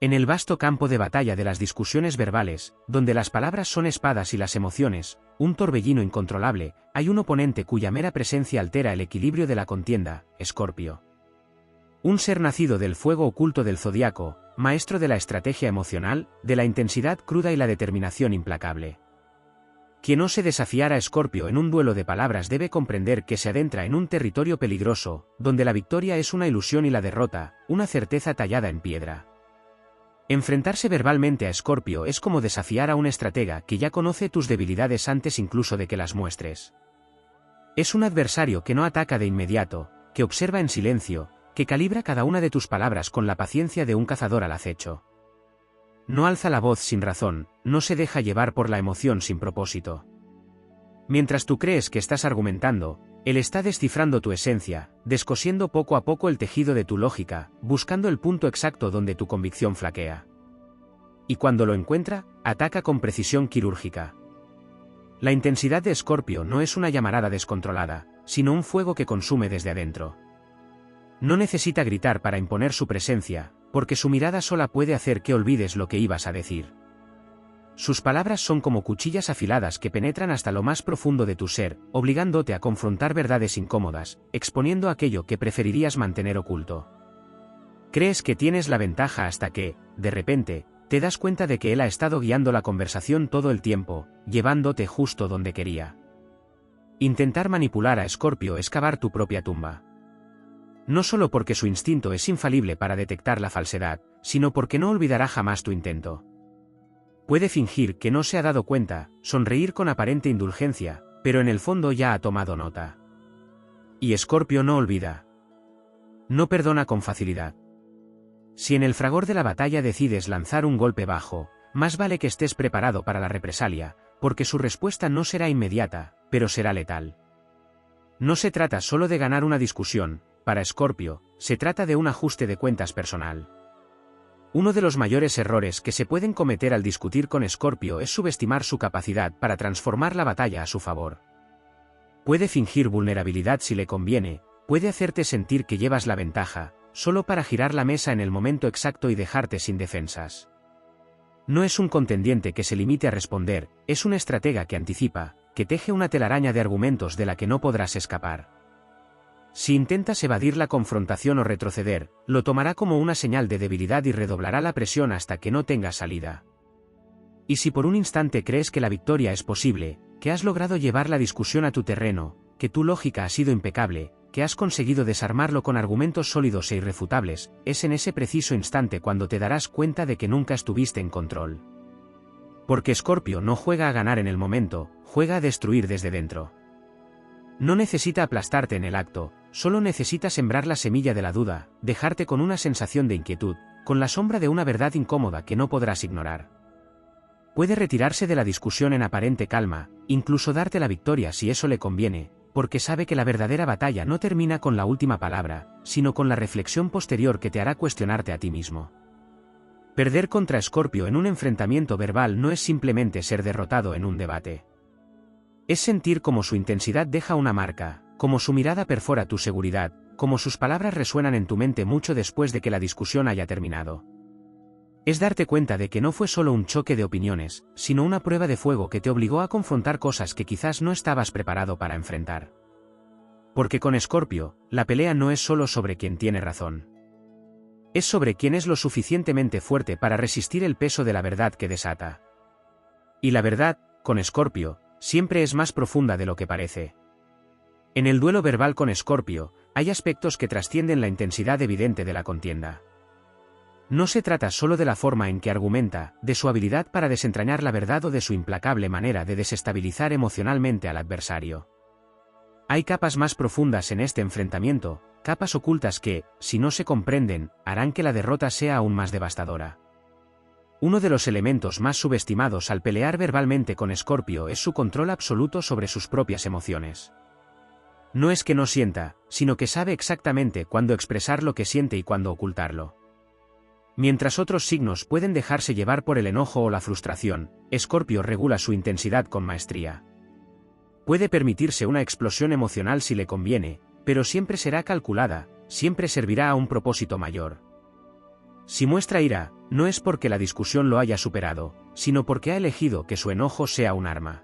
En el vasto campo de batalla de las discusiones verbales, donde las palabras son espadas y las emociones, un torbellino incontrolable, hay un oponente cuya mera presencia altera el equilibrio de la contienda, Escorpio. Un ser nacido del fuego oculto del zodiaco, maestro de la estrategia emocional, de la intensidad cruda y la determinación implacable. Quien ose desafiar a Escorpio en un duelo de palabras debe comprender que se adentra en un territorio peligroso, donde la victoria es una ilusión y la derrota, una certeza tallada en piedra. Enfrentarse verbalmente a Escorpio es como desafiar a un estratega que ya conoce tus debilidades antes incluso de que las muestres. Es un adversario que no ataca de inmediato, que observa en silencio, que calibra cada una de tus palabras con la paciencia de un cazador al acecho. No alza la voz sin razón, no se deja llevar por la emoción sin propósito. Mientras tú crees que estás argumentando, él está descifrando tu esencia, descosiendo poco a poco el tejido de tu lógica, buscando el punto exacto donde tu convicción flaquea. Y cuando lo encuentra, ataca con precisión quirúrgica. La intensidad de Escorpio no es una llamarada descontrolada, sino un fuego que consume desde adentro. No necesita gritar para imponer su presencia, porque su mirada sola puede hacer que olvides lo que ibas a decir. Sus palabras son como cuchillas afiladas que penetran hasta lo más profundo de tu ser, obligándote a confrontar verdades incómodas, exponiendo aquello que preferirías mantener oculto. Crees que tienes la ventaja hasta que, de repente, te das cuenta de que él ha estado guiando la conversación todo el tiempo, llevándote justo donde quería. Intentar manipular a Escorpio es cavar tu propia tumba. No solo porque su instinto es infalible para detectar la falsedad, sino porque no olvidará jamás tu intento. Puede fingir que no se ha dado cuenta, sonreír con aparente indulgencia, pero en el fondo ya ha tomado nota. Y Escorpio no olvida. No perdona con facilidad. Si en el fragor de la batalla decides lanzar un golpe bajo, más vale que estés preparado para la represalia, porque su respuesta no será inmediata, pero será letal. No se trata solo de ganar una discusión, para Escorpio, se trata de un ajuste de cuentas personal. Uno de los mayores errores que se pueden cometer al discutir con Escorpio es subestimar su capacidad para transformar la batalla a su favor. Puede fingir vulnerabilidad si le conviene, puede hacerte sentir que llevas la ventaja, solo para girar la mesa en el momento exacto y dejarte sin defensas. No es un contendiente que se limite a responder, es un estratega que anticipa, que teje una telaraña de argumentos de la que no podrás escapar. Si intentas evadir la confrontación o retroceder, lo tomará como una señal de debilidad y redoblará la presión hasta que no tenga salida. Y si por un instante crees que la victoria es posible, que has logrado llevar la discusión a tu terreno, que tu lógica ha sido impecable, que has conseguido desarmarlo con argumentos sólidos e irrefutables, es en ese preciso instante cuando te darás cuenta de que nunca estuviste en control. Porque Escorpio no juega a ganar en el momento, juega a destruir desde dentro. No necesita aplastarte en el acto, solo necesita sembrar la semilla de la duda, dejarte con una sensación de inquietud, con la sombra de una verdad incómoda que no podrás ignorar. Puede retirarse de la discusión en aparente calma, incluso darte la victoria si eso le conviene, porque sabe que la verdadera batalla no termina con la última palabra, sino con la reflexión posterior que te hará cuestionarte a ti mismo. Perder contra Escorpio en un enfrentamiento verbal no es simplemente ser derrotado en un debate. Es sentir cómo su intensidad deja una marca, cómo su mirada perfora tu seguridad, cómo sus palabras resuenan en tu mente mucho después de que la discusión haya terminado. Es darte cuenta de que no fue solo un choque de opiniones, sino una prueba de fuego que te obligó a confrontar cosas que quizás no estabas preparado para enfrentar. Porque con Escorpio, la pelea no es solo sobre quien tiene razón. Es sobre quién es lo suficientemente fuerte para resistir el peso de la verdad que desata. Y la verdad, con Escorpio, siempre es más profunda de lo que parece. En el duelo verbal con Escorpio, hay aspectos que trascienden la intensidad evidente de la contienda. No se trata solo de la forma en que argumenta, de su habilidad para desentrañar la verdad o de su implacable manera de desestabilizar emocionalmente al adversario. Hay capas más profundas en este enfrentamiento, capas ocultas que, si no se comprenden, harán que la derrota sea aún más devastadora. Uno de los elementos más subestimados al pelear verbalmente con Escorpio es su control absoluto sobre sus propias emociones. No es que no sienta, sino que sabe exactamente cuándo expresar lo que siente y cuándo ocultarlo. Mientras otros signos pueden dejarse llevar por el enojo o la frustración, Escorpio regula su intensidad con maestría. Puede permitirse una explosión emocional si le conviene, pero siempre será calculada, siempre servirá a un propósito mayor. Si muestra ira, no es porque la discusión lo haya superado, sino porque ha elegido que su enojo sea un arma.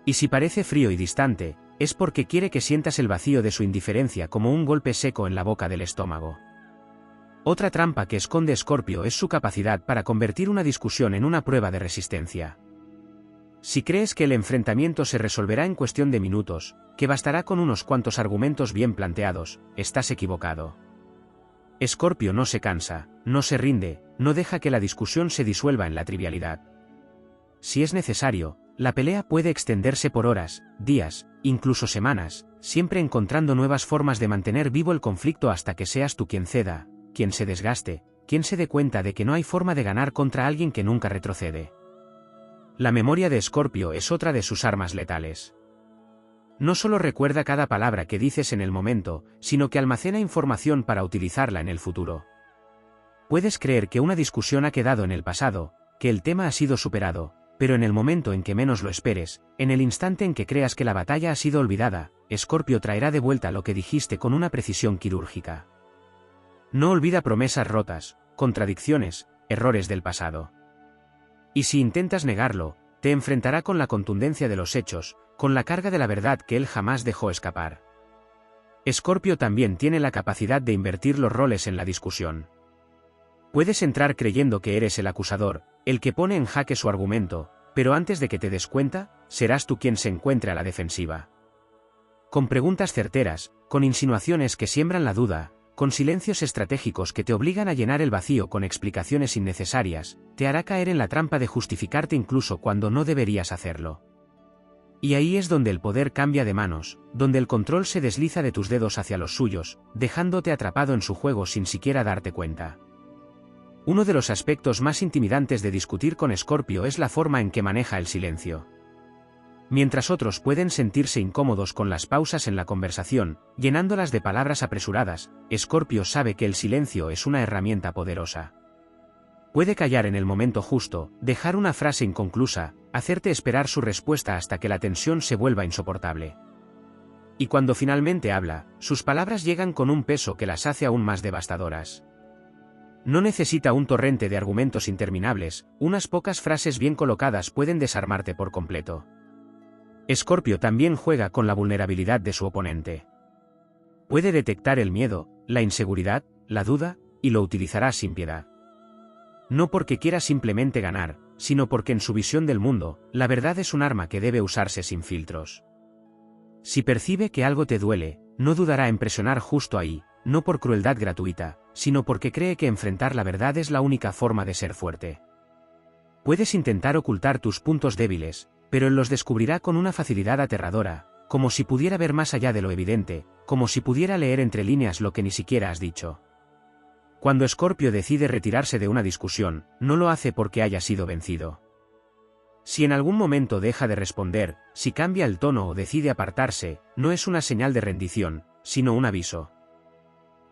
Y si parece frío y distante, es porque quiere que sientas el vacío de su indiferencia como un golpe seco en la boca del estómago. Otra trampa que esconde Escorpio es su capacidad para convertir una discusión en una prueba de resistencia. Si crees que el enfrentamiento se resolverá en cuestión de minutos, que bastará con unos cuantos argumentos bien planteados, estás equivocado. Escorpio no se cansa, no se rinde, no deja que la discusión se disuelva en la trivialidad. Si es necesario, la pelea puede extenderse por horas, días, incluso semanas, siempre encontrando nuevas formas de mantener vivo el conflicto hasta que seas tú quien ceda, quien se desgaste, quien se dé cuenta de que no hay forma de ganar contra alguien que nunca retrocede. La memoria de Escorpio es otra de sus armas letales. No solo recuerda cada palabra que dices en el momento, sino que almacena información para utilizarla en el futuro. Puedes creer que una discusión ha quedado en el pasado, que el tema ha sido superado, pero en el momento en que menos lo esperes, en el instante en que creas que la batalla ha sido olvidada, Escorpio traerá de vuelta lo que dijiste con una precisión quirúrgica. No olvida promesas rotas, contradicciones, errores del pasado. Y si intentas negarlo, te enfrentará con la contundencia de los hechos, con la carga de la verdad que él jamás dejó escapar. Escorpio también tiene la capacidad de invertir los roles en la discusión. Puedes entrar creyendo que eres el acusador, el que pone en jaque su argumento, pero antes de que te des cuenta, serás tú quien se encuentre a la defensiva. Con preguntas certeras, con insinuaciones que siembran la duda, con silencios estratégicos que te obligan a llenar el vacío con explicaciones innecesarias, te hará caer en la trampa de justificarte incluso cuando no deberías hacerlo. Y ahí es donde el poder cambia de manos, donde el control se desliza de tus dedos hacia los suyos, dejándote atrapado en su juego sin siquiera darte cuenta. Uno de los aspectos más intimidantes de discutir con Escorpio es la forma en que maneja el silencio. Mientras otros pueden sentirse incómodos con las pausas en la conversación, llenándolas de palabras apresuradas, Escorpio sabe que el silencio es una herramienta poderosa. Puede callar en el momento justo, dejar una frase inconclusa, hacerte esperar su respuesta hasta que la tensión se vuelva insoportable. Y cuando finalmente habla, sus palabras llegan con un peso que las hace aún más devastadoras. No necesita un torrente de argumentos interminables, unas pocas frases bien colocadas pueden desarmarte por completo. Escorpio también juega con la vulnerabilidad de su oponente. Puede detectar el miedo, la inseguridad, la duda, y lo utilizará sin piedad. No porque quiera simplemente ganar, sino porque en su visión del mundo, la verdad es un arma que debe usarse sin filtros. Si percibe que algo te duele, no dudará en presionar justo ahí, no por crueldad gratuita, sino porque cree que enfrentar la verdad es la única forma de ser fuerte. Puedes intentar ocultar tus puntos débiles, pero él los descubrirá con una facilidad aterradora, como si pudiera ver más allá de lo evidente, como si pudiera leer entre líneas lo que ni siquiera has dicho. Cuando Escorpio decide retirarse de una discusión, no lo hace porque haya sido vencido. Si en algún momento deja de responder, si cambia el tono o decide apartarse, no es una señal de rendición, sino un aviso.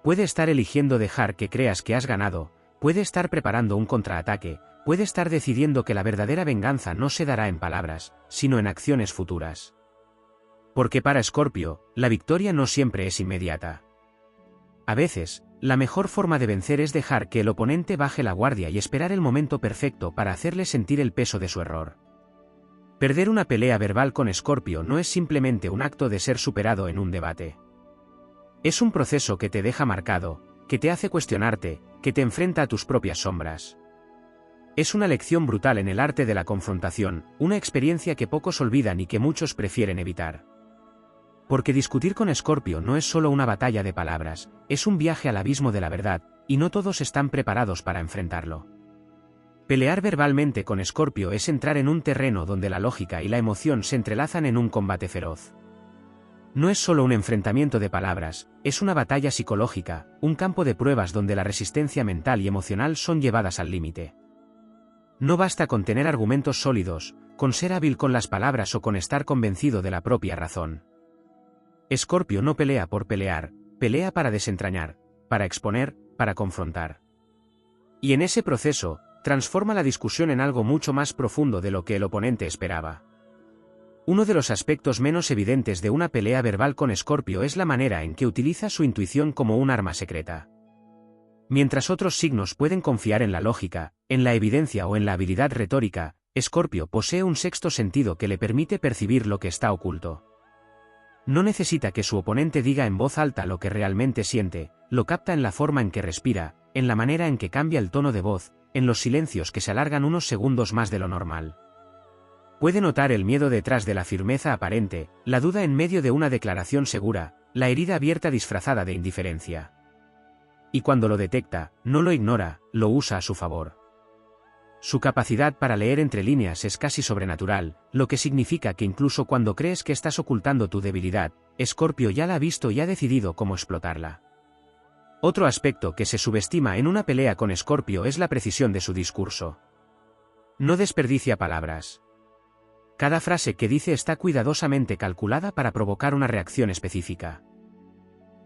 Puede estar eligiendo dejar que creas que has ganado, puede estar preparando un contraataque, puede estar decidiendo que la verdadera venganza no se dará en palabras, sino en acciones futuras. Porque para Escorpio, la victoria no siempre es inmediata. A veces, la mejor forma de vencer es dejar que el oponente baje la guardia y esperar el momento perfecto para hacerle sentir el peso de su error. Perder una pelea verbal con Escorpio no es simplemente un acto de ser superado en un debate. Es un proceso que te deja marcado, que te hace cuestionarte, que te enfrenta a tus propias sombras. Es una lección brutal en el arte de la confrontación, una experiencia que pocos olvidan y que muchos prefieren evitar. Porque discutir con Escorpio no es solo una batalla de palabras, es un viaje al abismo de la verdad, y no todos están preparados para enfrentarlo. Pelear verbalmente con Escorpio es entrar en un terreno donde la lógica y la emoción se entrelazan en un combate feroz. No es solo un enfrentamiento de palabras, es una batalla psicológica, un campo de pruebas donde la resistencia mental y emocional son llevadas al límite. No basta con tener argumentos sólidos, con ser hábil con las palabras o con estar convencido de la propia razón. Escorpio no pelea por pelear, pelea para desentrañar, para exponer, para confrontar. Y en ese proceso, transforma la discusión en algo mucho más profundo de lo que el oponente esperaba. Uno de los aspectos menos evidentes de una pelea verbal con Escorpio es la manera en que utiliza su intuición como un arma secreta. Mientras otros signos pueden confiar en la lógica, en la evidencia o en la habilidad retórica, Escorpio posee un sexto sentido que le permite percibir lo que está oculto. No necesita que su oponente diga en voz alta lo que realmente siente, lo capta en la forma en que respira, en la manera en que cambia el tono de voz, en los silencios que se alargan unos segundos más de lo normal. Puede notar el miedo detrás de la firmeza aparente, la duda en medio de una declaración segura, la herida abierta disfrazada de indiferencia. Y cuando lo detecta, no lo ignora, lo usa a su favor. Su capacidad para leer entre líneas es casi sobrenatural, lo que significa que incluso cuando crees que estás ocultando tu debilidad, Escorpio ya la ha visto y ha decidido cómo explotarla. Otro aspecto que se subestima en una pelea con Escorpio es la precisión de su discurso. No desperdicia palabras. Cada frase que dice está cuidadosamente calculada para provocar una reacción específica.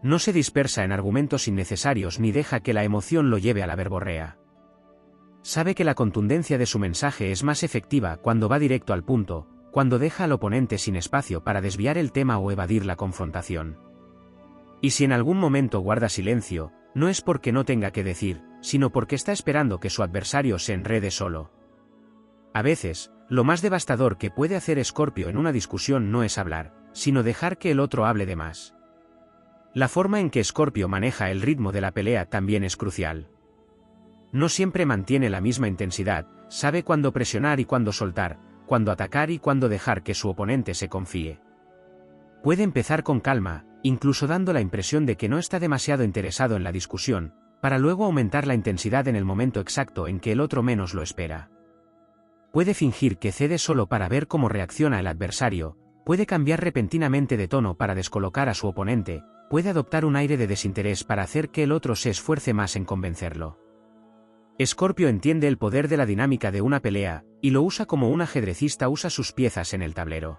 No se dispersa en argumentos innecesarios ni deja que la emoción lo lleve a la verborrea. Sabe que la contundencia de su mensaje es más efectiva cuando va directo al punto, cuando deja al oponente sin espacio para desviar el tema o evadir la confrontación. Y si en algún momento guarda silencio, no es porque no tenga que decir, sino porque está esperando que su adversario se enrede solo. A veces, lo más devastador que puede hacer Escorpio en una discusión no es hablar, sino dejar que el otro hable de más. La forma en que Escorpio maneja el ritmo de la pelea también es crucial. No siempre mantiene la misma intensidad, sabe cuándo presionar y cuándo soltar, cuándo atacar y cuándo dejar que su oponente se confíe. Puede empezar con calma, incluso dando la impresión de que no está demasiado interesado en la discusión, para luego aumentar la intensidad en el momento exacto en que el otro menos lo espera. Puede fingir que cede solo para ver cómo reacciona el adversario, puede cambiar repentinamente de tono para descolocar a su oponente, puede adoptar un aire de desinterés para hacer que el otro se esfuerce más en convencerlo. Escorpio entiende el poder de la dinámica de una pelea, y lo usa como un ajedrecista usa sus piezas en el tablero.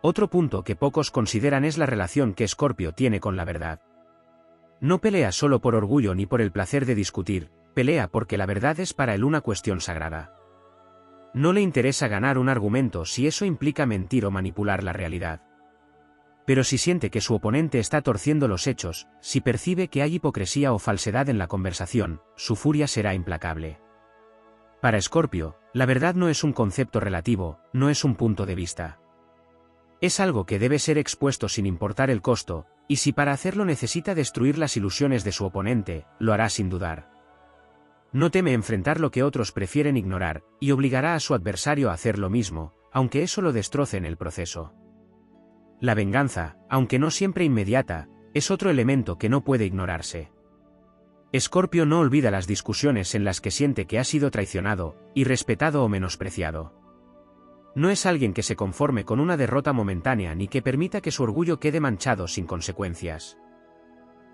Otro punto que pocos consideran es la relación que Escorpio tiene con la verdad. No pelea solo por orgullo ni por el placer de discutir, pelea porque la verdad es para él una cuestión sagrada. No le interesa ganar un argumento si eso implica mentir o manipular la realidad. Pero si siente que su oponente está torciendo los hechos, si percibe que hay hipocresía o falsedad en la conversación, su furia será implacable. Para Escorpio, la verdad no es un concepto relativo, no es un punto de vista. Es algo que debe ser expuesto sin importar el costo, y si para hacerlo necesita destruir las ilusiones de su oponente, lo hará sin dudar. No teme enfrentar lo que otros prefieren ignorar, y obligará a su adversario a hacer lo mismo, aunque eso lo destroce en el proceso. La venganza, aunque no siempre inmediata, es otro elemento que no puede ignorarse. Escorpio no olvida las discusiones en las que siente que ha sido traicionado, irrespetado o menospreciado. No es alguien que se conforme con una derrota momentánea ni que permita que su orgullo quede manchado sin consecuencias.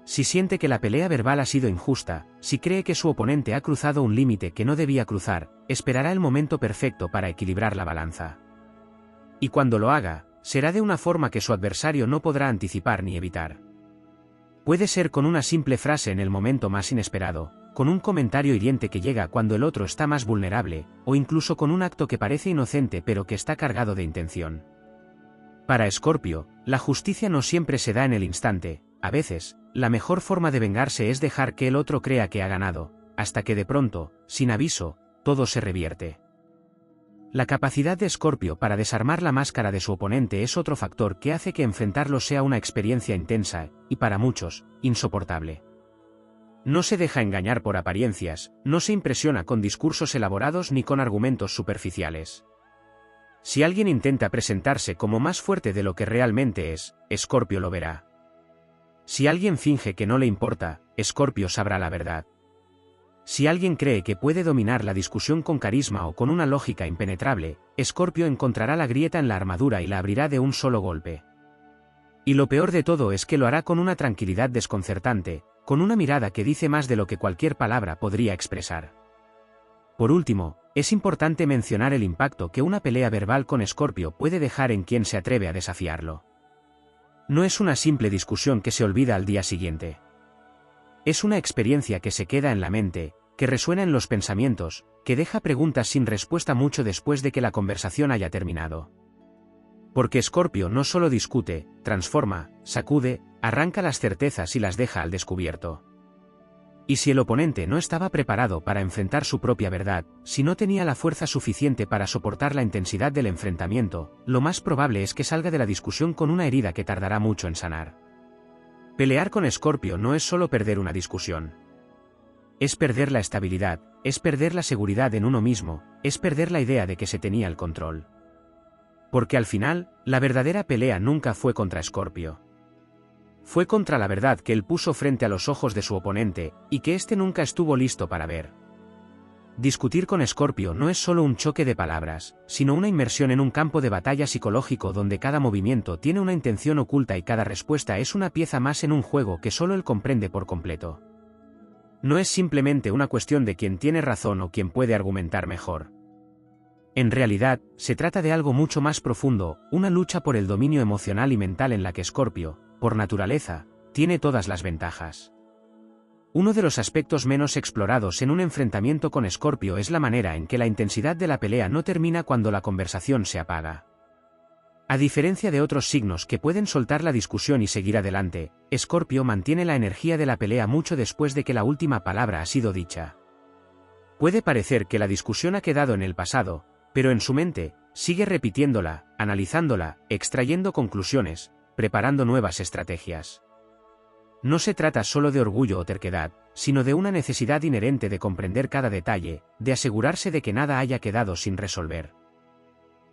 Si siente que la pelea verbal ha sido injusta, si cree que su oponente ha cruzado un límite que no debía cruzar, esperará el momento perfecto para equilibrar la balanza. Y cuando lo haga, será de una forma que su adversario no podrá anticipar ni evitar. Puede ser con una simple frase en el momento más inesperado, con un comentario hiriente que llega cuando el otro está más vulnerable, o incluso con un acto que parece inocente pero que está cargado de intención. Para Escorpio, la justicia no siempre se da en el instante, a veces, la mejor forma de vengarse es dejar que el otro crea que ha ganado, hasta que de pronto, sin aviso, todo se revierte. La capacidad de Escorpio para desarmar la máscara de su oponente es otro factor que hace que enfrentarlo sea una experiencia intensa, y para muchos, insoportable. No se deja engañar por apariencias, no se impresiona con discursos elaborados ni con argumentos superficiales. Si alguien intenta presentarse como más fuerte de lo que realmente es, Escorpio lo verá. Si alguien finge que no le importa, Escorpio sabrá la verdad. Si alguien cree que puede dominar la discusión con carisma o con una lógica impenetrable, Escorpio encontrará la grieta en la armadura y la abrirá de un solo golpe. Y lo peor de todo es que lo hará con una tranquilidad desconcertante, con una mirada que dice más de lo que cualquier palabra podría expresar. Por último, es importante mencionar el impacto que una pelea verbal con Escorpio puede dejar en quien se atreve a desafiarlo. No es una simple discusión que se olvida al día siguiente. Es una experiencia que se queda en la mente, que resuena en los pensamientos, que deja preguntas sin respuesta mucho después de que la conversación haya terminado. Porque Escorpio no solo discute, transforma, sacude, arranca las certezas y las deja al descubierto. Y si el oponente no estaba preparado para enfrentar su propia verdad, si no tenía la fuerza suficiente para soportar la intensidad del enfrentamiento, lo más probable es que salga de la discusión con una herida que tardará mucho en sanar. Pelear con Escorpio no es solo perder una discusión. Es perder la estabilidad, es perder la seguridad en uno mismo, es perder la idea de que se tenía el control. Porque al final, la verdadera pelea nunca fue contra Escorpio. Fue contra la verdad que él puso frente a los ojos de su oponente, y que éste nunca estuvo listo para ver. Discutir con Escorpio no es solo un choque de palabras, sino una inmersión en un campo de batalla psicológico donde cada movimiento tiene una intención oculta y cada respuesta es una pieza más en un juego que solo él comprende por completo. No es simplemente una cuestión de quién tiene razón o quién puede argumentar mejor. En realidad, se trata de algo mucho más profundo, una lucha por el dominio emocional y mental en la que Escorpio, por naturaleza, tiene todas las ventajas. Uno de los aspectos menos explorados en un enfrentamiento con Escorpio es la manera en que la intensidad de la pelea no termina cuando la conversación se apaga. A diferencia de otros signos que pueden soltar la discusión y seguir adelante, Escorpio mantiene la energía de la pelea mucho después de que la última palabra ha sido dicha. Puede parecer que la discusión ha quedado en el pasado, pero en su mente, sigue repitiéndola, analizándola, extrayendo conclusiones, preparando nuevas estrategias. No se trata solo de orgullo o terquedad, sino de una necesidad inherente de comprender cada detalle, de asegurarse de que nada haya quedado sin resolver.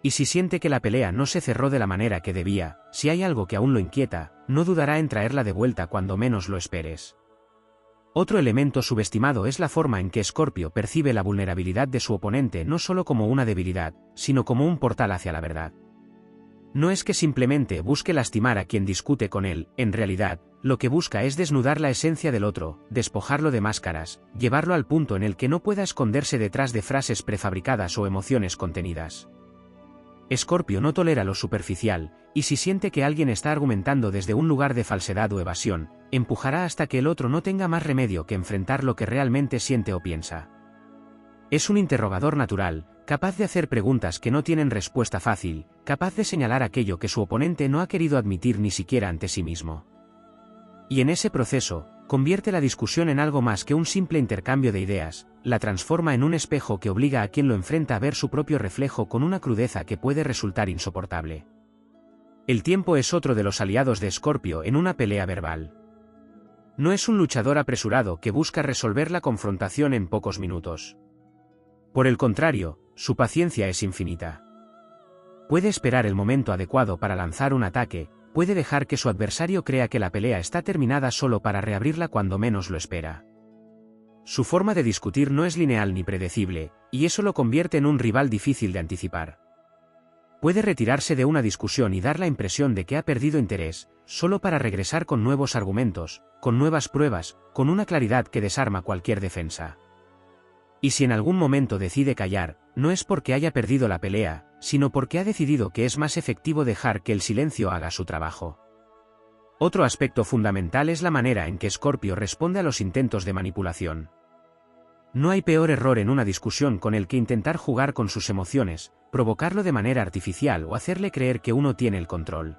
Y si siente que la pelea no se cerró de la manera que debía, si hay algo que aún lo inquieta, no dudará en traerla de vuelta cuando menos lo esperes. Otro elemento subestimado es la forma en que Escorpio percibe la vulnerabilidad de su oponente no solo como una debilidad, sino como un portal hacia la verdad. No es que simplemente busque lastimar a quien discute con él, en realidad, lo que busca es desnudar la esencia del otro, despojarlo de máscaras, llevarlo al punto en el que no pueda esconderse detrás de frases prefabricadas o emociones contenidas. Escorpio no tolera lo superficial, y si siente que alguien está argumentando desde un lugar de falsedad o evasión, empujará hasta que el otro no tenga más remedio que enfrentar lo que realmente siente o piensa. Es un interrogador natural, capaz de hacer preguntas que no tienen respuesta fácil, capaz de señalar aquello que su oponente no ha querido admitir ni siquiera ante sí mismo. Y en ese proceso, convierte la discusión en algo más que un simple intercambio de ideas, la transforma en un espejo que obliga a quien lo enfrenta a ver su propio reflejo con una crudeza que puede resultar insoportable. El tiempo es otro de los aliados de Escorpio en una pelea verbal. No es un luchador apresurado que busca resolver la confrontación en pocos minutos. Por el contrario, su paciencia es infinita. Puede esperar el momento adecuado para lanzar un ataque, puede dejar que su adversario crea que la pelea está terminada solo para reabrirla cuando menos lo espera. Su forma de discutir no es lineal ni predecible, y eso lo convierte en un rival difícil de anticipar. Puede retirarse de una discusión y dar la impresión de que ha perdido interés, solo para regresar con nuevos argumentos, con nuevas pruebas, con una claridad que desarma cualquier defensa. Y si en algún momento decide callar, no es porque haya perdido la pelea, sino porque ha decidido que es más efectivo dejar que el silencio haga su trabajo. Otro aspecto fundamental es la manera en que Escorpio responde a los intentos de manipulación. No hay peor error en una discusión con el que intentar jugar con sus emociones, provocarlo de manera artificial o hacerle creer que uno tiene el control.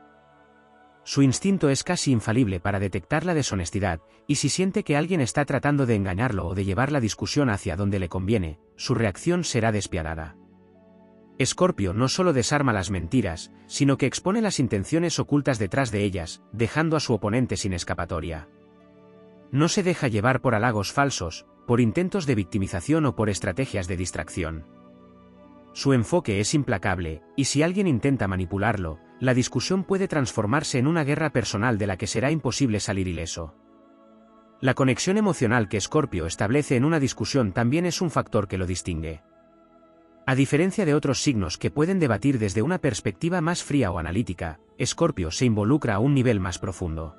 Su instinto es casi infalible para detectar la deshonestidad, y si siente que alguien está tratando de engañarlo o de llevar la discusión hacia donde le conviene, su reacción será despiadada. Escorpio no solo desarma las mentiras, sino que expone las intenciones ocultas detrás de ellas, dejando a su oponente sin escapatoria. No se deja llevar por halagos falsos, por intentos de victimización o por estrategias de distracción. Su enfoque es implacable, y si alguien intenta manipularlo, la discusión puede transformarse en una guerra personal de la que será imposible salir ileso. La conexión emocional que Escorpio establece en una discusión también es un factor que lo distingue. A diferencia de otros signos que pueden debatir desde una perspectiva más fría o analítica, Escorpio se involucra a un nivel más profundo.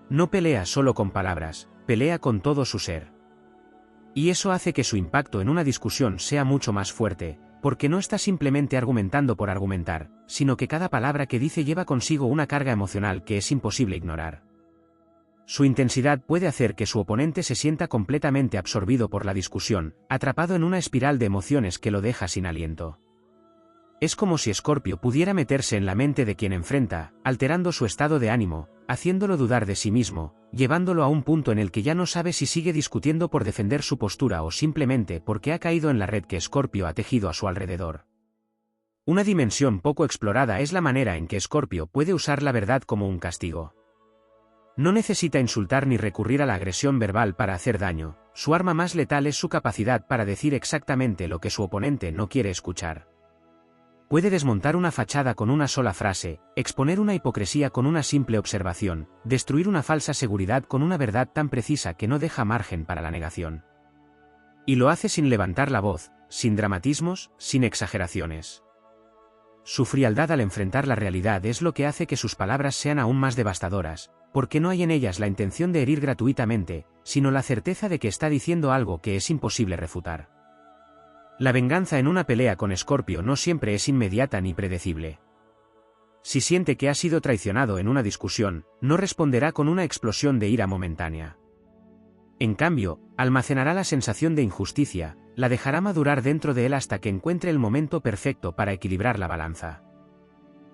No pelea solo con palabras, pelea con todo su ser. Y eso hace que su impacto en una discusión sea mucho más fuerte, porque no está simplemente argumentando por argumentar, sino que cada palabra que dice lleva consigo una carga emocional que es imposible ignorar. Su intensidad puede hacer que su oponente se sienta completamente absorbido por la discusión, atrapado en una espiral de emociones que lo deja sin aliento. Es como si Escorpio pudiera meterse en la mente de quien enfrenta, alterando su estado de ánimo, haciéndolo dudar de sí mismo, llevándolo a un punto en el que ya no sabe si sigue discutiendo por defender su postura o simplemente porque ha caído en la red que Escorpio ha tejido a su alrededor. Una dimensión poco explorada es la manera en que Escorpio puede usar la verdad como un castigo. No necesita insultar ni recurrir a la agresión verbal para hacer daño, su arma más letal es su capacidad para decir exactamente lo que su oponente no quiere escuchar. Puede desmontar una fachada con una sola frase, exponer una hipocresía con una simple observación, destruir una falsa seguridad con una verdad tan precisa que no deja margen para la negación. Y lo hace sin levantar la voz, sin dramatismos, sin exageraciones. Su frialdad al enfrentar la realidad es lo que hace que sus palabras sean aún más devastadoras, porque no hay en ellas la intención de herir gratuitamente, sino la certeza de que está diciendo algo que es imposible refutar. La venganza en una pelea con Escorpio no siempre es inmediata ni predecible. Si siente que ha sido traicionado en una discusión, no responderá con una explosión de ira momentánea. En cambio, almacenará la sensación de injusticia, la dejará madurar dentro de él hasta que encuentre el momento perfecto para equilibrar la balanza.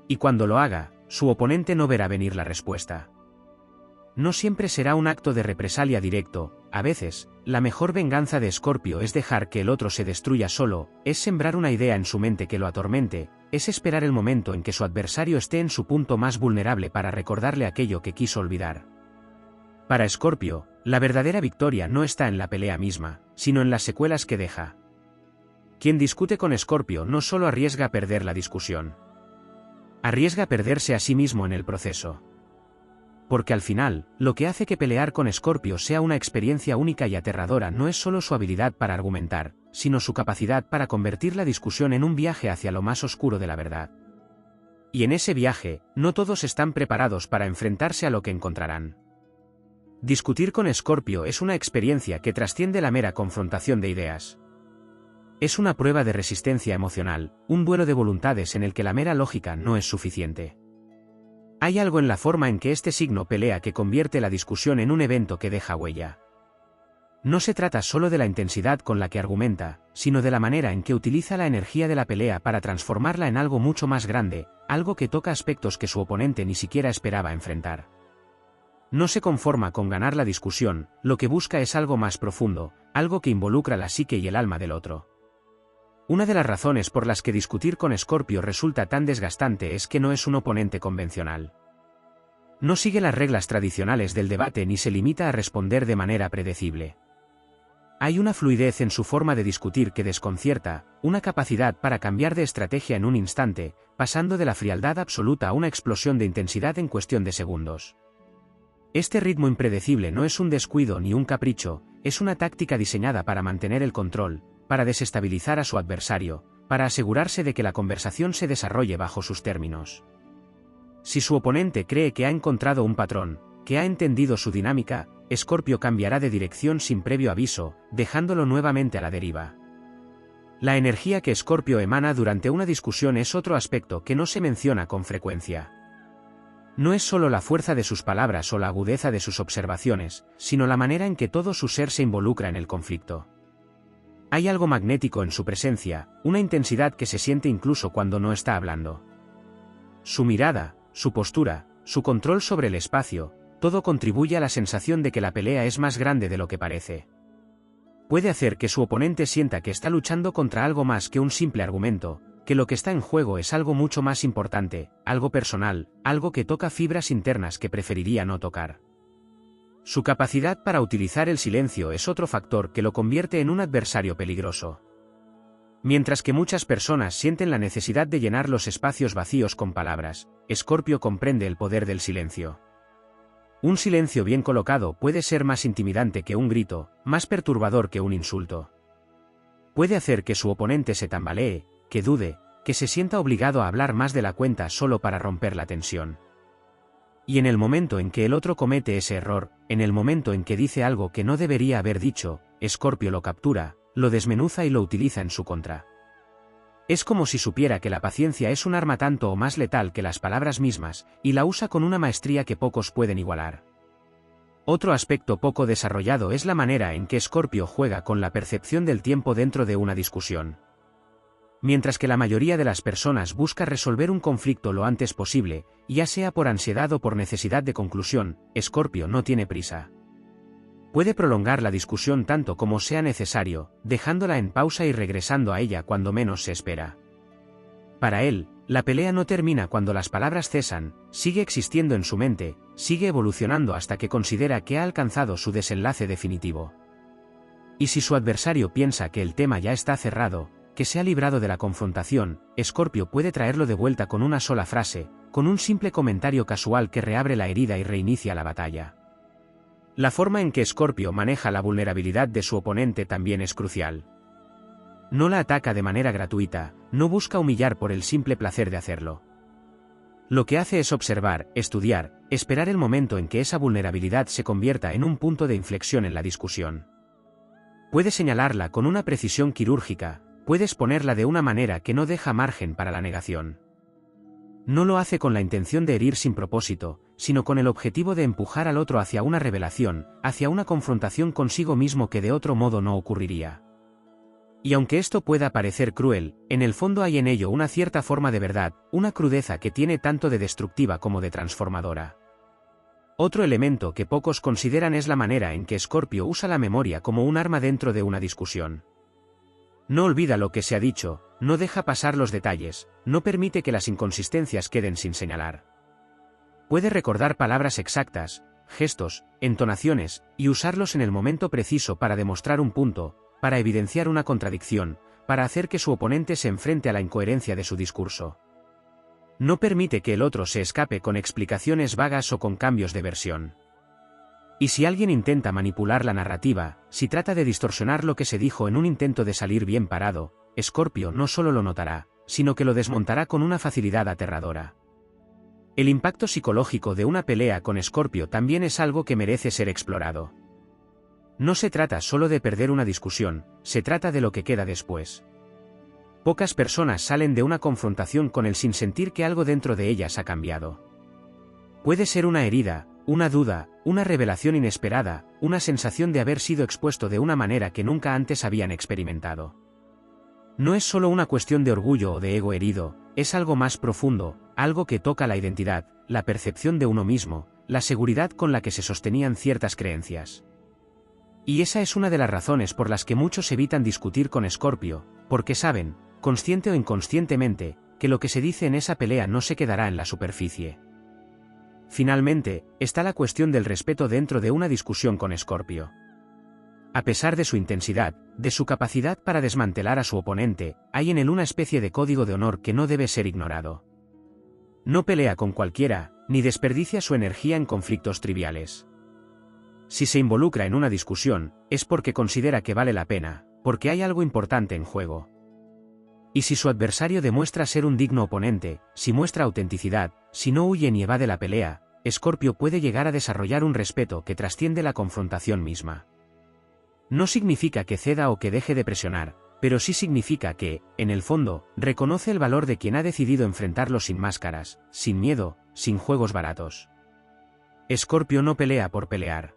Y cuando lo haga, su oponente no verá venir la respuesta. No siempre será un acto de represalia directo, a veces, la mejor venganza de Escorpio es dejar que el otro se destruya solo, es sembrar una idea en su mente que lo atormente, es esperar el momento en que su adversario esté en su punto más vulnerable para recordarle aquello que quiso olvidar. Para Escorpio, la verdadera victoria no está en la pelea misma, sino en las secuelas que deja. Quien discute con Escorpio no solo arriesga a perder la discusión. Arriesga a perderse a sí mismo en el proceso. Porque al final, lo que hace que pelear con Escorpio sea una experiencia única y aterradora no es solo su habilidad para argumentar, sino su capacidad para convertir la discusión en un viaje hacia lo más oscuro de la verdad. Y en ese viaje, no todos están preparados para enfrentarse a lo que encontrarán. Discutir con Escorpio es una experiencia que trasciende la mera confrontación de ideas. Es una prueba de resistencia emocional, un duelo de voluntades en el que la mera lógica no es suficiente. Hay algo en la forma en que este signo pelea que convierte la discusión en un evento que deja huella. No se trata solo de la intensidad con la que argumenta, sino de la manera en que utiliza la energía de la pelea para transformarla en algo mucho más grande, algo que toca aspectos que su oponente ni siquiera esperaba enfrentar. No se conforma con ganar la discusión, lo que busca es algo más profundo, algo que involucra la psique y el alma del otro. Una de las razones por las que discutir con Escorpio resulta tan desgastante es que no es un oponente convencional. No sigue las reglas tradicionales del debate ni se limita a responder de manera predecible. Hay una fluidez en su forma de discutir que desconcierta, una capacidad para cambiar de estrategia en un instante, pasando de la frialdad absoluta a una explosión de intensidad en cuestión de segundos. Este ritmo impredecible no es un descuido ni un capricho, es una táctica diseñada para mantener el control, para desestabilizar a su adversario, para asegurarse de que la conversación se desarrolle bajo sus términos. Si su oponente cree que ha encontrado un patrón, que ha entendido su dinámica, Escorpio cambiará de dirección sin previo aviso, dejándolo nuevamente a la deriva. La energía que Escorpio emana durante una discusión es otro aspecto que no se menciona con frecuencia. No es solo la fuerza de sus palabras o la agudeza de sus observaciones, sino la manera en que todo su ser se involucra en el conflicto. Hay algo magnético en su presencia, una intensidad que se siente incluso cuando no está hablando. Su mirada, su postura, su control sobre el espacio, todo contribuye a la sensación de que la pelea es más grande de lo que parece. Puede hacer que su oponente sienta que está luchando contra algo más que un simple argumento, que lo que está en juego es algo mucho más importante, algo personal, algo que toca fibras internas que preferiría no tocar. Su capacidad para utilizar el silencio es otro factor que lo convierte en un adversario peligroso. Mientras que muchas personas sienten la necesidad de llenar los espacios vacíos con palabras, Escorpio comprende el poder del silencio. Un silencio bien colocado puede ser más intimidante que un grito, más perturbador que un insulto. Puede hacer que su oponente se tambalee, que dude, que se sienta obligado a hablar más de la cuenta solo para romper la tensión. Y en el momento en que el otro comete ese error, en el momento en que dice algo que no debería haber dicho, Escorpio lo captura, lo desmenuza y lo utiliza en su contra. Es como si supiera que la paciencia es un arma tanto o más letal que las palabras mismas, y la usa con una maestría que pocos pueden igualar. Otro aspecto poco desarrollado es la manera en que Escorpio juega con la percepción del tiempo dentro de una discusión. Mientras que la mayoría de las personas busca resolver un conflicto lo antes posible, ya sea por ansiedad o por necesidad de conclusión, Escorpio no tiene prisa. Puede prolongar la discusión tanto como sea necesario, dejándola en pausa y regresando a ella cuando menos se espera. Para él, la pelea no termina cuando las palabras cesan, sigue existiendo en su mente, sigue evolucionando hasta que considera que ha alcanzado su desenlace definitivo. Y si su adversario piensa que el tema ya está cerrado, que se ha librado de la confrontación, Escorpio puede traerlo de vuelta con una sola frase, con un simple comentario casual que reabre la herida y reinicia la batalla. La forma en que Escorpio maneja la vulnerabilidad de su oponente también es crucial. No la ataca de manera gratuita, no busca humillar por el simple placer de hacerlo. Lo que hace es observar, estudiar, esperar el momento en que esa vulnerabilidad se convierta en un punto de inflexión en la discusión. Puede señalarla con una precisión quirúrgica, puede exponerla de una manera que no deja margen para la negación. No lo hace con la intención de herir sin propósito, sino con el objetivo de empujar al otro hacia una revelación, hacia una confrontación consigo mismo que de otro modo no ocurriría. Y aunque esto pueda parecer cruel, en el fondo hay en ello una cierta forma de verdad, una crudeza que tiene tanto de destructiva como de transformadora. Otro elemento que pocos consideran es la manera en que Escorpio usa la memoria como un arma dentro de una discusión. No olvida lo que se ha dicho, no deja pasar los detalles, no permite que las inconsistencias queden sin señalar. Puede recordar palabras exactas, gestos, entonaciones, y usarlos en el momento preciso para demostrar un punto, para evidenciar una contradicción, para hacer que su oponente se enfrente a la incoherencia de su discurso. No permite que el otro se escape con explicaciones vagas o con cambios de versión. Y si alguien intenta manipular la narrativa, si trata de distorsionar lo que se dijo en un intento de salir bien parado, Escorpio no solo lo notará, sino que lo desmontará con una facilidad aterradora. El impacto psicológico de una pelea con Escorpio también es algo que merece ser explorado. No se trata solo de perder una discusión, se trata de lo que queda después. Pocas personas salen de una confrontación con él sin sentir que algo dentro de ellas ha cambiado. Puede ser una herida, una duda, una revelación inesperada, una sensación de haber sido expuesto de una manera que nunca antes habían experimentado. No es solo una cuestión de orgullo o de ego herido, es algo más profundo, algo que toca la identidad, la percepción de uno mismo, la seguridad con la que se sostenían ciertas creencias. Y esa es una de las razones por las que muchos evitan discutir con Escorpio, porque saben, consciente o inconscientemente, que lo que se dice en esa pelea no se quedará en la superficie. Finalmente, está la cuestión del respeto dentro de una discusión con Escorpio. A pesar de su intensidad, de su capacidad para desmantelar a su oponente, hay en él una especie de código de honor que no debe ser ignorado. No pelea con cualquiera, ni desperdicia su energía en conflictos triviales. Si se involucra en una discusión, es porque considera que vale la pena, porque hay algo importante en juego. Y si su adversario demuestra ser un digno oponente, si muestra autenticidad, si no huye ni evade la pelea, Escorpio puede llegar a desarrollar un respeto que trasciende la confrontación misma. No significa que ceda o que deje de presionar, pero sí significa que, en el fondo, reconoce el valor de quien ha decidido enfrentarlo sin máscaras, sin miedo, sin juegos baratos. Escorpio no pelea por pelear.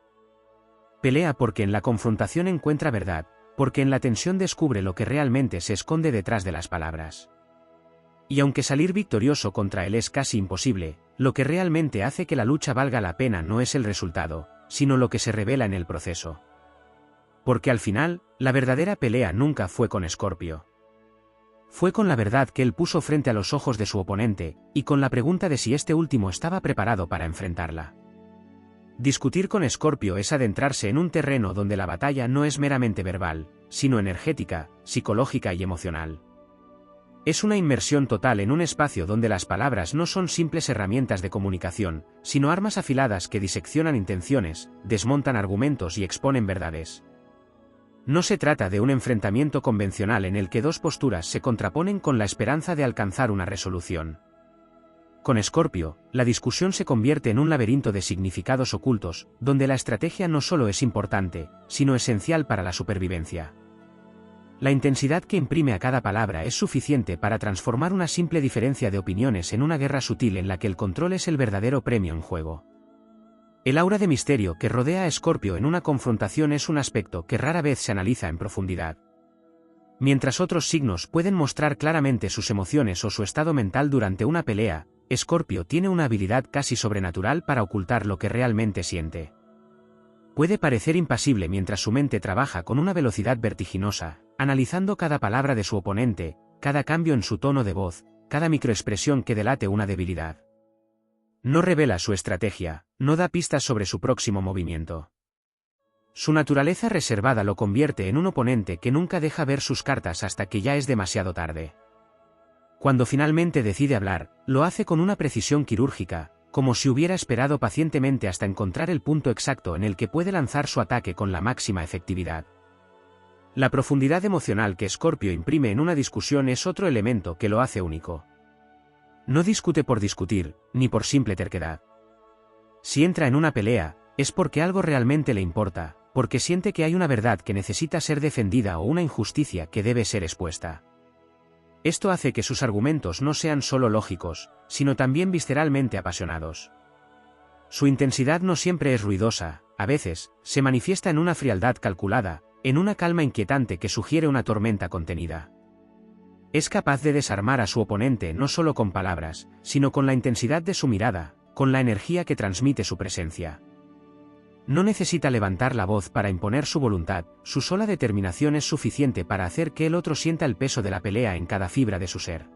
Pelea porque en la confrontación encuentra verdad, porque en la tensión descubre lo que realmente se esconde detrás de las palabras. Y aunque salir victorioso contra él es casi imposible, lo que realmente hace que la lucha valga la pena no es el resultado, sino lo que se revela en el proceso. Porque al final, la verdadera pelea nunca fue con Escorpio. Fue con la verdad que él puso frente a los ojos de su oponente, y con la pregunta de si este último estaba preparado para enfrentarla. Discutir con Escorpio es adentrarse en un terreno donde la batalla no es meramente verbal, sino energética, psicológica y emocional. Es una inmersión total en un espacio donde las palabras no son simples herramientas de comunicación, sino armas afiladas que diseccionan intenciones, desmontan argumentos y exponen verdades. No se trata de un enfrentamiento convencional en el que dos posturas se contraponen con la esperanza de alcanzar una resolución. Con Escorpio, la discusión se convierte en un laberinto de significados ocultos, donde la estrategia no solo es importante, sino esencial para la supervivencia. La intensidad que imprime a cada palabra es suficiente para transformar una simple diferencia de opiniones en una guerra sutil en la que el control es el verdadero premio en juego. El aura de misterio que rodea a Escorpio en una confrontación es un aspecto que rara vez se analiza en profundidad. Mientras otros signos pueden mostrar claramente sus emociones o su estado mental durante una pelea, Escorpio tiene una habilidad casi sobrenatural para ocultar lo que realmente siente. Puede parecer impasible mientras su mente trabaja con una velocidad vertiginosa, analizando cada palabra de su oponente, cada cambio en su tono de voz, cada microexpresión que delate una debilidad. No revela su estrategia, no da pistas sobre su próximo movimiento. Su naturaleza reservada lo convierte en un oponente que nunca deja ver sus cartas hasta que ya es demasiado tarde. Cuando finalmente decide hablar, lo hace con una precisión quirúrgica, como si hubiera esperado pacientemente hasta encontrar el punto exacto en el que puede lanzar su ataque con la máxima efectividad. La profundidad emocional que Escorpio imprime en una discusión es otro elemento que lo hace único. No discute por discutir, ni por simple terquedad. Si entra en una pelea, es porque algo realmente le importa, porque siente que hay una verdad que necesita ser defendida o una injusticia que debe ser expuesta. Esto hace que sus argumentos no sean solo lógicos, sino también visceralmente apasionados. Su intensidad no siempre es ruidosa, a veces, se manifiesta en una frialdad calculada, en una calma inquietante que sugiere una tormenta contenida. Es capaz de desarmar a su oponente no solo con palabras, sino con la intensidad de su mirada, con la energía que transmite su presencia. No necesita levantar la voz para imponer su voluntad, su sola determinación es suficiente para hacer que el otro sienta el peso de la pelea en cada fibra de su ser.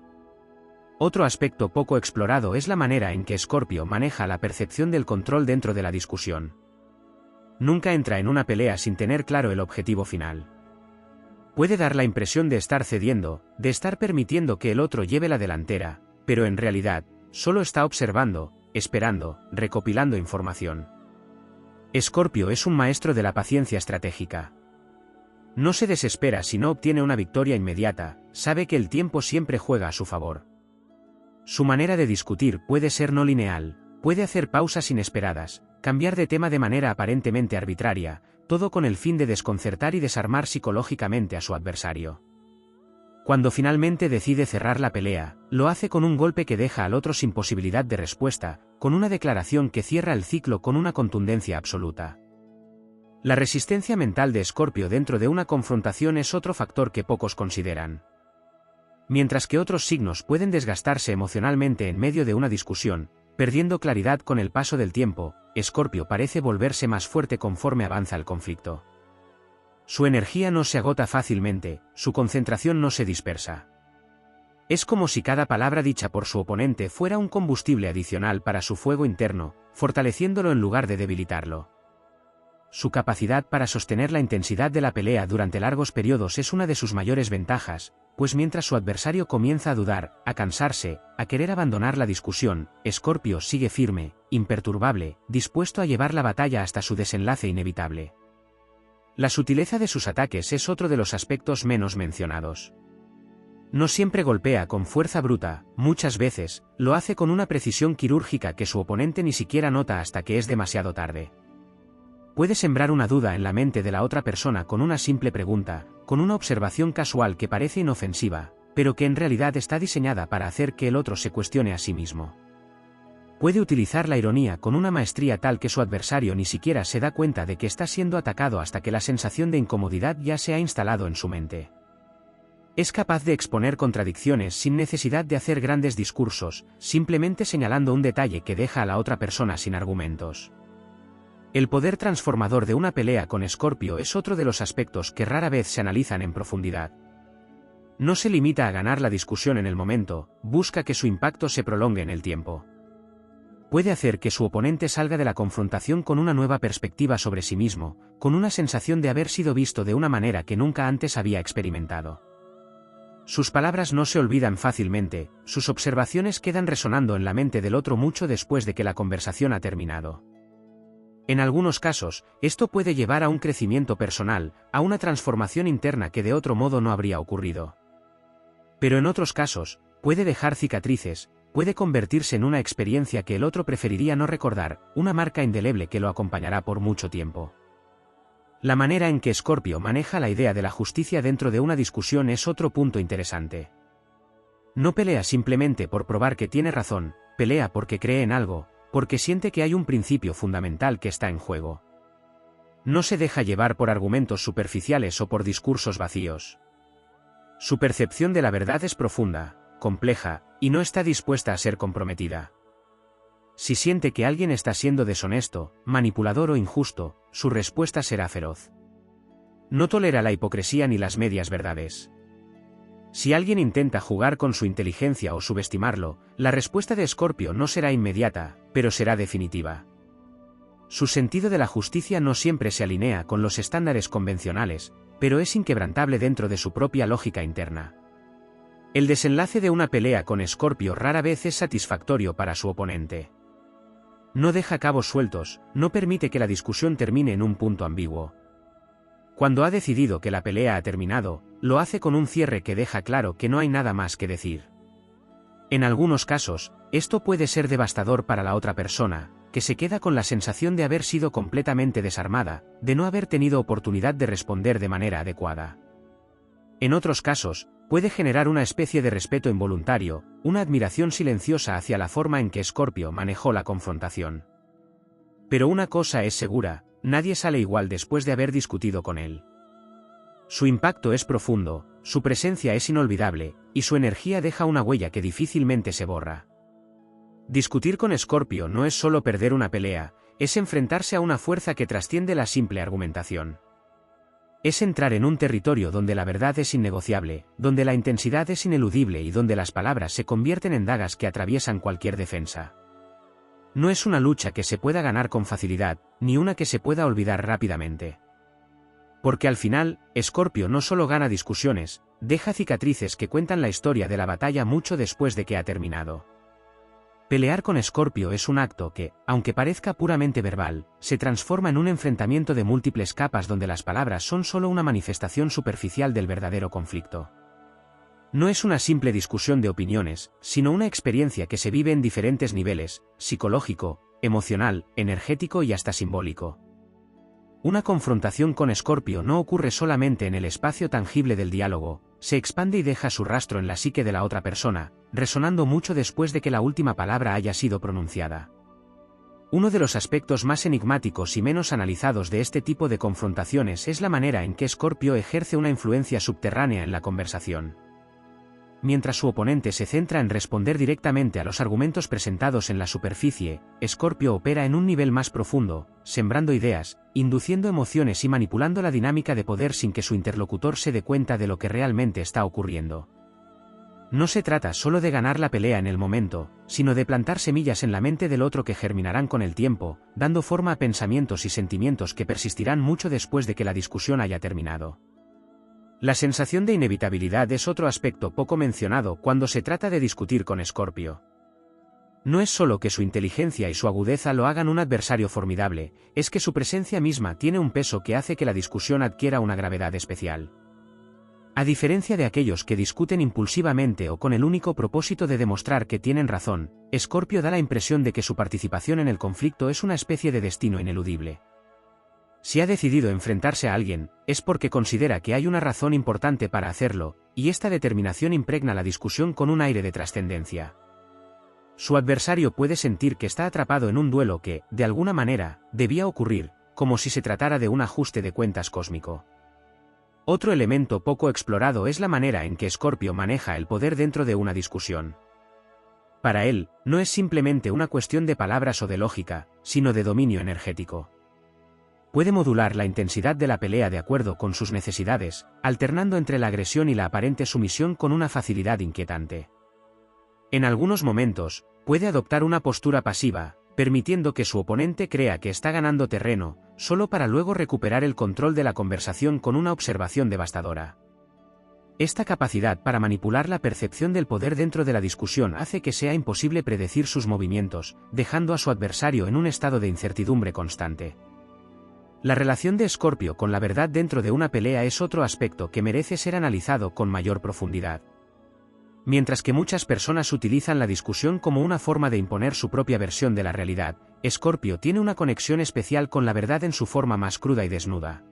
Otro aspecto poco explorado es la manera en que Escorpio maneja la percepción del control dentro de la discusión. Nunca entra en una pelea sin tener claro el objetivo final. Puede dar la impresión de estar cediendo, de estar permitiendo que el otro lleve la delantera, pero en realidad, solo está observando, esperando, recopilando información. Escorpio es un maestro de la paciencia estratégica. No se desespera si no obtiene una victoria inmediata, sabe que el tiempo siempre juega a su favor. Su manera de discutir puede ser no lineal, puede hacer pausas inesperadas, cambiar de tema de manera aparentemente arbitraria, todo con el fin de desconcertar y desarmar psicológicamente a su adversario. Cuando finalmente decide cerrar la pelea, lo hace con un golpe que deja al otro sin posibilidad de respuesta, con una declaración que cierra el ciclo con una contundencia absoluta. La resistencia mental de Escorpio dentro de una confrontación es otro factor que pocos consideran. Mientras que otros signos pueden desgastarse emocionalmente en medio de una discusión, perdiendo claridad con el paso del tiempo, Escorpio parece volverse más fuerte conforme avanza el conflicto. Su energía no se agota fácilmente, su concentración no se dispersa. Es como si cada palabra dicha por su oponente fuera un combustible adicional para su fuego interno, fortaleciéndolo en lugar de debilitarlo. Su capacidad para sostener la intensidad de la pelea durante largos periodos es una de sus mayores ventajas, pues mientras su adversario comienza a dudar, a cansarse, a querer abandonar la discusión, Escorpio sigue firme, imperturbable, dispuesto a llevar la batalla hasta su desenlace inevitable. La sutileza de sus ataques es otro de los aspectos menos mencionados. No siempre golpea con fuerza bruta, muchas veces, lo hace con una precisión quirúrgica que su oponente ni siquiera nota hasta que es demasiado tarde. Puede sembrar una duda en la mente de la otra persona con una simple pregunta, con una observación casual que parece inofensiva, pero que en realidad está diseñada para hacer que el otro se cuestione a sí mismo. Puede utilizar la ironía con una maestría tal que su adversario ni siquiera se da cuenta de que está siendo atacado hasta que la sensación de incomodidad ya se ha instalado en su mente. Es capaz de exponer contradicciones sin necesidad de hacer grandes discursos, simplemente señalando un detalle que deja a la otra persona sin argumentos. El poder transformador de una pelea con Escorpio es otro de los aspectos que rara vez se analizan en profundidad. No se limita a ganar la discusión en el momento, busca que su impacto se prolongue en el tiempo. Puede hacer que su oponente salga de la confrontación con una nueva perspectiva sobre sí mismo, con una sensación de haber sido visto de una manera que nunca antes había experimentado. Sus palabras no se olvidan fácilmente, sus observaciones quedan resonando en la mente del otro mucho después de que la conversación ha terminado. En algunos casos, esto puede llevar a un crecimiento personal, a una transformación interna que de otro modo no habría ocurrido. Pero en otros casos, puede dejar cicatrices, puede convertirse en una experiencia que el otro preferiría no recordar, una marca indeleble que lo acompañará por mucho tiempo. La manera en que Escorpio maneja la idea de la justicia dentro de una discusión es otro punto interesante. No pelea simplemente por probar que tiene razón, pelea porque cree en algo, porque siente que hay un principio fundamental que está en juego. No se deja llevar por argumentos superficiales o por discursos vacíos. Su percepción de la verdad es profunda, compleja, y no está dispuesta a ser comprometida. Si siente que alguien está siendo deshonesto, manipulador o injusto, su respuesta será feroz. No tolera la hipocresía ni las medias verdades. Si alguien intenta jugar con su inteligencia o subestimarlo, la respuesta de Escorpio no será inmediata, pero será definitiva. Su sentido de la justicia no siempre se alinea con los estándares convencionales, pero es inquebrantable dentro de su propia lógica interna. El desenlace de una pelea con Escorpio rara vez es satisfactorio para su oponente. No deja cabos sueltos, no permite que la discusión termine en un punto ambiguo. Cuando ha decidido que la pelea ha terminado, lo hace con un cierre que deja claro que no hay nada más que decir. En algunos casos, esto puede ser devastador para la otra persona, que se queda con la sensación de haber sido completamente desarmada, de no haber tenido oportunidad de responder de manera adecuada. En otros casos, puede generar una especie de respeto involuntario, una admiración silenciosa hacia la forma en que Escorpio manejó la confrontación. Pero una cosa es segura, nadie sale igual después de haber discutido con él. Su impacto es profundo, su presencia es inolvidable, y su energía deja una huella que difícilmente se borra. Discutir con Escorpio no es solo perder una pelea, es enfrentarse a una fuerza que trasciende la simple argumentación. Es entrar en un territorio donde la verdad es innegociable, donde la intensidad es ineludible y donde las palabras se convierten en dagas que atraviesan cualquier defensa. No es una lucha que se pueda ganar con facilidad, ni una que se pueda olvidar rápidamente. Porque al final, Escorpio no solo gana discusiones, deja cicatrices que cuentan la historia de la batalla mucho después de que ha terminado. Pelear con Escorpio es un acto que, aunque parezca puramente verbal, se transforma en un enfrentamiento de múltiples capas donde las palabras son solo una manifestación superficial del verdadero conflicto. No es una simple discusión de opiniones, sino una experiencia que se vive en diferentes niveles, psicológico, emocional, energético y hasta simbólico. Una confrontación con Escorpio no ocurre solamente en el espacio tangible del diálogo, se expande y deja su rastro en la psique de la otra persona, resonando mucho después de que la última palabra haya sido pronunciada. Uno de los aspectos más enigmáticos y menos analizados de este tipo de confrontaciones es la manera en que Escorpio ejerce una influencia subterránea en la conversación. Mientras su oponente se centra en responder directamente a los argumentos presentados en la superficie, Escorpio opera en un nivel más profundo, sembrando ideas, induciendo emociones y manipulando la dinámica de poder sin que su interlocutor se dé cuenta de lo que realmente está ocurriendo. No se trata solo de ganar la pelea en el momento, sino de plantar semillas en la mente del otro que germinarán con el tiempo, dando forma a pensamientos y sentimientos que persistirán mucho después de que la discusión haya terminado. La sensación de inevitabilidad es otro aspecto poco mencionado cuando se trata de discutir con Escorpio. No es solo que su inteligencia y su agudeza lo hagan un adversario formidable, es que su presencia misma tiene un peso que hace que la discusión adquiera una gravedad especial. A diferencia de aquellos que discuten impulsivamente o con el único propósito de demostrar que tienen razón, Escorpio da la impresión de que su participación en el conflicto es una especie de destino ineludible. Si ha decidido enfrentarse a alguien, es porque considera que hay una razón importante para hacerlo, y esta determinación impregna la discusión con un aire de trascendencia. Su adversario puede sentir que está atrapado en un duelo que, de alguna manera, debía ocurrir, como si se tratara de un ajuste de cuentas cósmico. Otro elemento poco explorado es la manera en que Escorpio maneja el poder dentro de una discusión. Para él, no es simplemente una cuestión de palabras o de lógica, sino de dominio energético. Puede modular la intensidad de la pelea de acuerdo con sus necesidades, alternando entre la agresión y la aparente sumisión con una facilidad inquietante. En algunos momentos, puede adoptar una postura pasiva, permitiendo que su oponente crea que está ganando terreno, solo para luego recuperar el control de la conversación con una observación devastadora. Esta capacidad para manipular la percepción del poder dentro de la discusión hace que sea imposible predecir sus movimientos, dejando a su adversario en un estado de incertidumbre constante. La relación de Escorpio con la verdad dentro de una pelea es otro aspecto que merece ser analizado con mayor profundidad. Mientras que muchas personas utilizan la discusión como una forma de imponer su propia versión de la realidad, Escorpio tiene una conexión especial con la verdad en su forma más cruda y desnuda.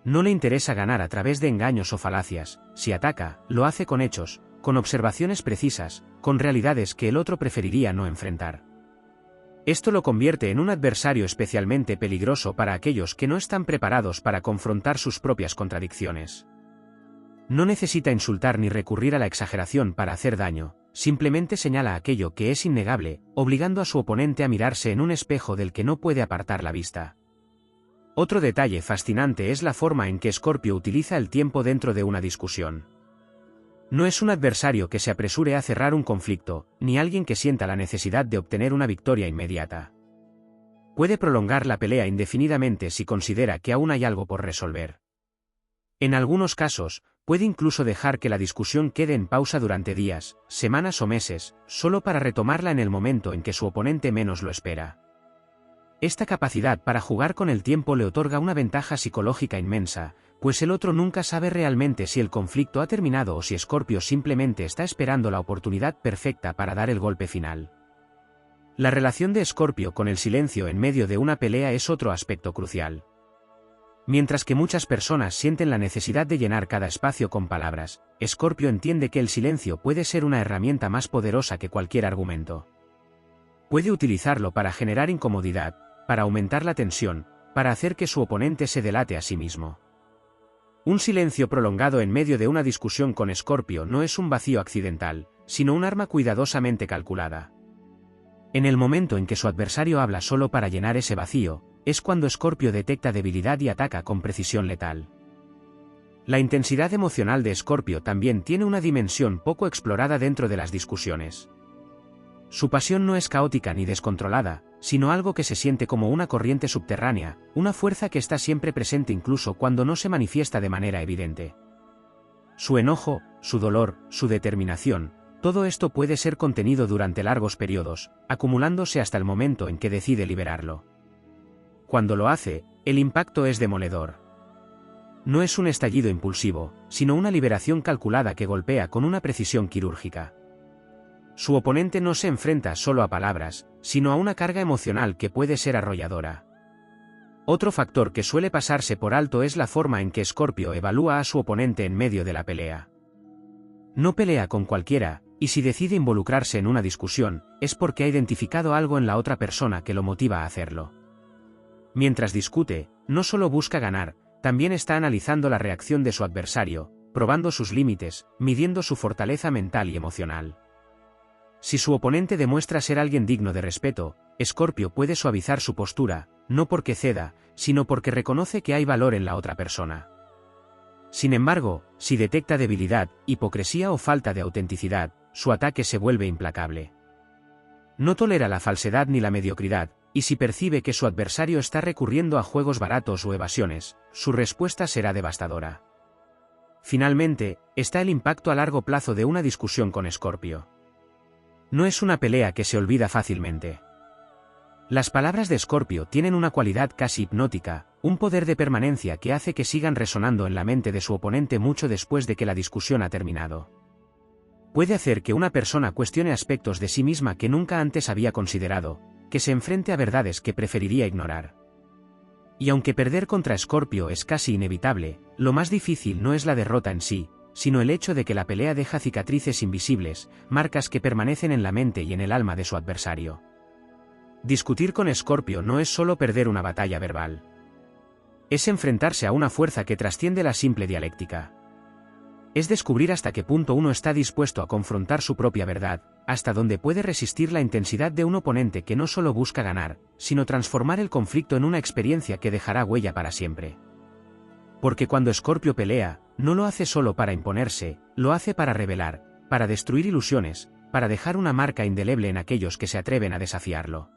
No le interesa ganar a través de engaños o falacias, si ataca, lo hace con hechos, con observaciones precisas, con realidades que el otro preferiría no enfrentar. Esto lo convierte en un adversario especialmente peligroso para aquellos que no están preparados para confrontar sus propias contradicciones. No necesita insultar ni recurrir a la exageración para hacer daño, simplemente señala aquello que es innegable, obligando a su oponente a mirarse en un espejo del que no puede apartar la vista. Otro detalle fascinante es la forma en que Escorpio utiliza el tiempo dentro de una discusión. No es un adversario que se apresure a cerrar un conflicto, ni alguien que sienta la necesidad de obtener una victoria inmediata. Puede prolongar la pelea indefinidamente si considera que aún hay algo por resolver. En algunos casos, puede incluso dejar que la discusión quede en pausa durante días, semanas o meses, solo para retomarla en el momento en que su oponente menos lo espera. Esta capacidad para jugar con el tiempo le otorga una ventaja psicológica inmensa, pues el otro nunca sabe realmente si el conflicto ha terminado o si Escorpio simplemente está esperando la oportunidad perfecta para dar el golpe final. La relación de Escorpio con el silencio en medio de una pelea es otro aspecto crucial. Mientras que muchas personas sienten la necesidad de llenar cada espacio con palabras, Escorpio entiende que el silencio puede ser una herramienta más poderosa que cualquier argumento. Puede utilizarlo para generar incomodidad, para aumentar la tensión, para hacer que su oponente se delate a sí mismo. Un silencio prolongado en medio de una discusión con Escorpio no es un vacío accidental, sino un arma cuidadosamente calculada. En el momento en que su adversario habla solo para llenar ese vacío, es cuando Escorpio detecta debilidad y ataca con precisión letal. La intensidad emocional de Escorpio también tiene una dimensión poco explorada dentro de las discusiones. Su pasión no es caótica ni descontrolada, sino algo que se siente como una corriente subterránea, una fuerza que está siempre presente incluso cuando no se manifiesta de manera evidente. Su enojo, su dolor, su determinación, todo esto puede ser contenido durante largos periodos, acumulándose hasta el momento en que decide liberarlo. Cuando lo hace, el impacto es demoledor. No es un estallido impulsivo, sino una liberación calculada que golpea con una precisión quirúrgica. Su oponente no se enfrenta solo a palabras, sino a una carga emocional que puede ser arrolladora. Otro factor que suele pasarse por alto es la forma en que Escorpio evalúa a su oponente en medio de la pelea. No pelea con cualquiera, y si decide involucrarse en una discusión, es porque ha identificado algo en la otra persona que lo motiva a hacerlo. Mientras discute, no solo busca ganar, también está analizando la reacción de su adversario, probando sus límites, midiendo su fortaleza mental y emocional. Si su oponente demuestra ser alguien digno de respeto, Escorpio puede suavizar su postura, no porque ceda, sino porque reconoce que hay valor en la otra persona. Sin embargo, si detecta debilidad, hipocresía o falta de autenticidad, su ataque se vuelve implacable. No tolera la falsedad ni la mediocridad, y si percibe que su adversario está recurriendo a juegos baratos o evasiones, su respuesta será devastadora. Finalmente, está el impacto a largo plazo de una discusión con Escorpio. No es una pelea que se olvida fácilmente. Las palabras de Escorpio tienen una cualidad casi hipnótica, un poder de permanencia que hace que sigan resonando en la mente de su oponente mucho después de que la discusión ha terminado. Puede hacer que una persona cuestione aspectos de sí misma que nunca antes había considerado, que se enfrente a verdades que preferiría ignorar. Y aunque perder contra Escorpio es casi inevitable, lo más difícil no es la derrota en sí, sino el hecho de que la pelea deja cicatrices invisibles, marcas que permanecen en la mente y en el alma de su adversario. Discutir con Escorpio no es solo perder una batalla verbal. Es enfrentarse a una fuerza que trasciende la simple dialéctica. Es descubrir hasta qué punto uno está dispuesto a confrontar su propia verdad, hasta dónde puede resistir la intensidad de un oponente que no solo busca ganar, sino transformar el conflicto en una experiencia que dejará huella para siempre. Porque cuando Escorpio pelea, no lo hace solo para imponerse, lo hace para revelar, para destruir ilusiones, para dejar una marca indeleble en aquellos que se atreven a desafiarlo.